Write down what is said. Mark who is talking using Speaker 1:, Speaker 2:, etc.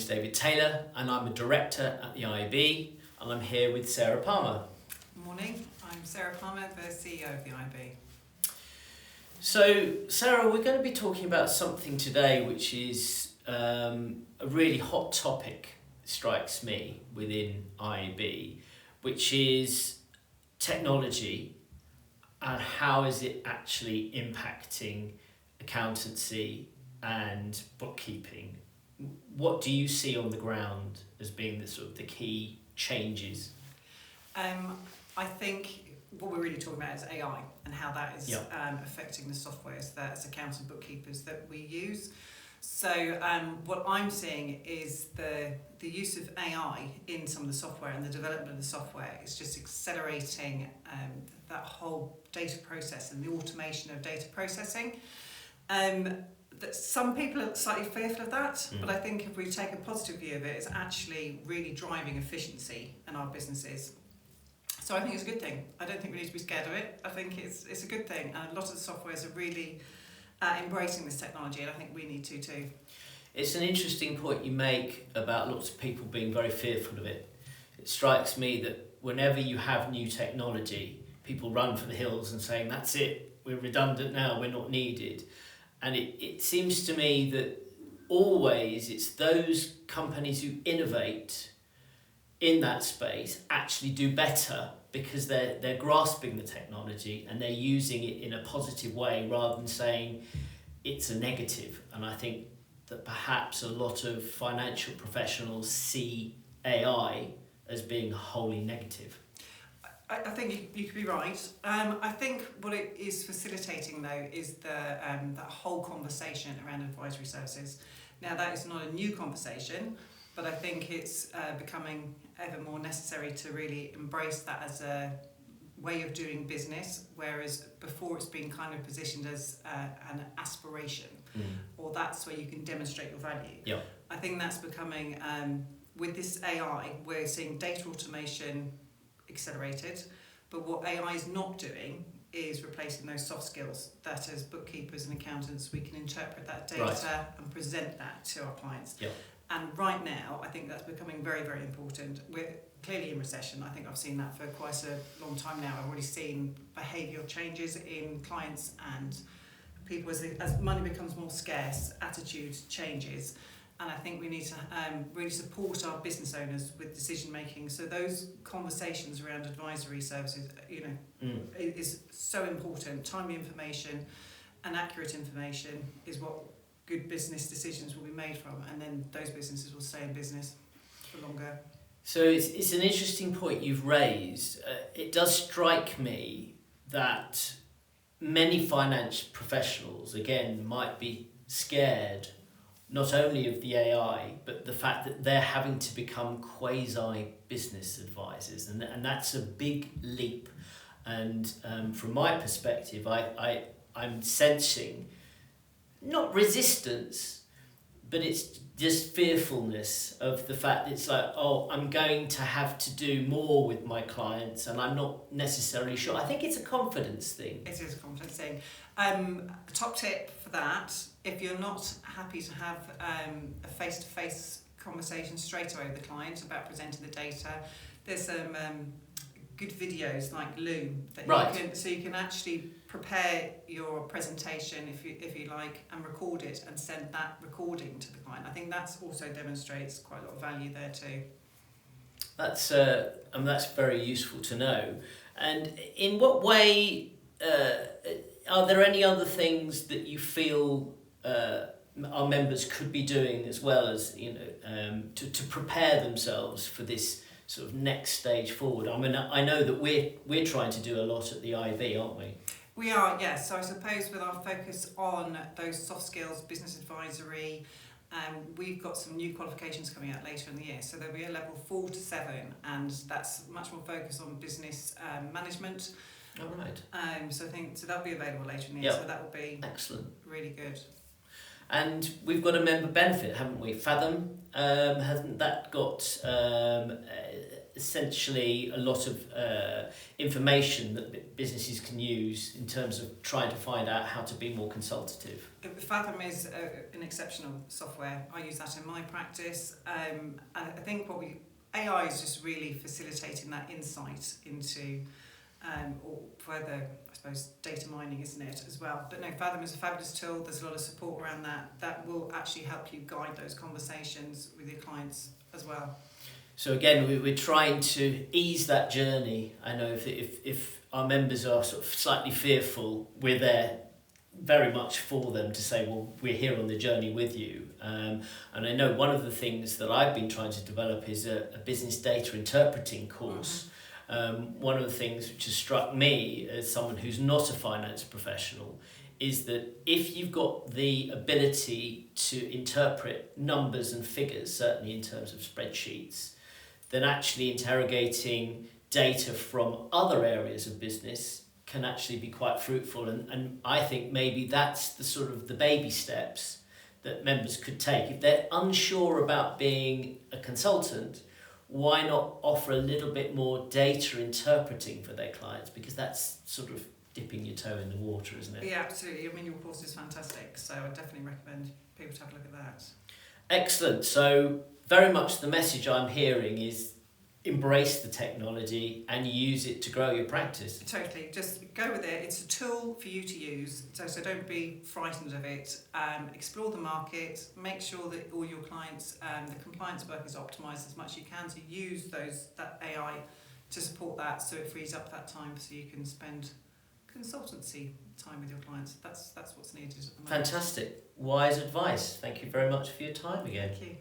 Speaker 1: name's David Taylor and I'm a director at the IAB, and I'm here with Sarah Palmer.
Speaker 2: Good morning, I'm Sarah Palmer, the CEO of the IAB.
Speaker 1: So Sarah, we're going to be talking about something today which is a really hot topic, strikes me, within IAB, which is technology and how is it actually impacting accountancy and bookkeeping. What do you see on the ground as being the sort of the key changes?
Speaker 2: I think what we're really talking about is AI and how that is affecting the softwares that as accountants and bookkeepers that we use. So what I'm seeing is the use of AI in some of the software and the development of the software is just accelerating that whole data process and the automation of data processing. That some people are slightly fearful of that, but I think if we take a positive view of it, it's actually really driving efficiency in our businesses. So I think it's a good thing. I don't think we need to be scared of it. I think it's a good thing, and a lot of the softwares are really embracing this technology, and I think we need to too.
Speaker 1: It's an interesting point you make about lots of people being very fearful of it. It strikes me that whenever you have new technology, people run for the hills and saying, that's it, we're redundant now, we're not needed. And it seems to me that always it's those companies who innovate in that space actually do better because they're grasping the technology and they're using it in a positive way rather than saying it's a negative. And I think that perhaps a lot of financial professionals see AI as being wholly negative.
Speaker 2: I think you could be right. I think what it is facilitating though is that whole conversation around advisory services. Now that is not a new conversation, but I think it's becoming ever more necessary to really embrace that as a way of doing business, whereas before it's been kind of positioned as an aspiration, or that's where you can demonstrate your value.
Speaker 1: Yeah.
Speaker 2: I think that's becoming, with this AI, we're seeing data automation accelerated, but what AI is not doing is replacing those soft skills that as bookkeepers and accountants we can interpret that data and present that to our clients.
Speaker 1: Yeah.
Speaker 2: And right now I think that's becoming very, very important. We're clearly in recession. I think I've seen that for quite a long time now. I've already seen behavioural changes in clients and people as money becomes more scarce, attitude changes. And I think we need to really support our business owners with decision making. So those conversations around advisory services, is so important. Timely information and accurate information is what good business decisions will be made from, and then those businesses will stay in business for longer.
Speaker 1: So it's an interesting point you've raised. It does strike me that many finance professionals, again, might be scared not only of the AI, but the fact that they're having to become quasi-business advisors. And that's a big leap. And from my perspective, I'm sensing not resistance, but it's just fearfulness of the fact that it's like, oh, I'm going to have to do more with my clients and I'm not necessarily sure. I think it's a confidence thing.
Speaker 2: It is a confidence thing. A top tip for that, if you're not happy to have a face-to-face conversation straight away with the client about presenting the data, there's some good videos like Loom that you can actually prepare your presentation if you like and record it and send that recording to the client. I think that's also demonstrates quite a lot of value there too.
Speaker 1: That's very useful to know. And in what way are there any other things that you feel our members could be doing as well as to prepare themselves for this sort of next stage forward? I mean, I know that we're trying to do a lot at the IAB, aren't we?
Speaker 2: We are, yes. So I suppose with our focus on those soft skills, business advisory, we've got some new qualifications coming out later in the year. So there'll be a level 4 to 7, and that's much more focused on business management.
Speaker 1: All right.
Speaker 2: So that'll be available later in the year. So that will be
Speaker 1: excellent,
Speaker 2: really good.
Speaker 1: And we've got a member benefit, haven't we? Fathom, hasn't that got essentially a lot of information that businesses can use in terms of trying to find out how to be more consultative.
Speaker 2: Fathom is an exceptional software. I use that in my practice, and I think AI is just really facilitating that insight into, or further, I suppose, data mining, isn't it, as well? But no, Fathom is a fabulous tool. There's a lot of support around that will actually help you guide those conversations with your clients as well.
Speaker 1: So again, we're trying to ease that journey. I know if our members are sort of slightly fearful, we're there very much for them to say, well, we're here on the journey with you. And I know one of the things that I've been trying to develop is a business data interpreting course. One of the things which has struck me as someone who's not a finance professional is that if you've got the ability to interpret numbers and figures, certainly in terms of spreadsheets, then actually interrogating data from other areas of business can actually be quite fruitful. And I think maybe that's the sort of the baby steps that members could take. If they're unsure about being a consultant, why not offer a little bit more data interpreting for their clients? Because that's sort of dipping your toe in the water, isn't it?
Speaker 2: Yeah, absolutely. I mean, your course is fantastic, so I definitely recommend people to have a look at that.
Speaker 1: Excellent. So very much the message I'm hearing is embrace the technology and use it to grow your practice.
Speaker 2: Totally. Just go with it. It's a tool for you to use, so don't be frightened of it. Explore the market, make sure that all your clients, the compliance work is optimised as much as you can, so use that AI to support that, so it frees up that time so you can spend consultancy time with your clients. That's what's needed at the moment.
Speaker 1: Fantastic. Wise advice. Thank you very much for your time again.
Speaker 2: Thank you.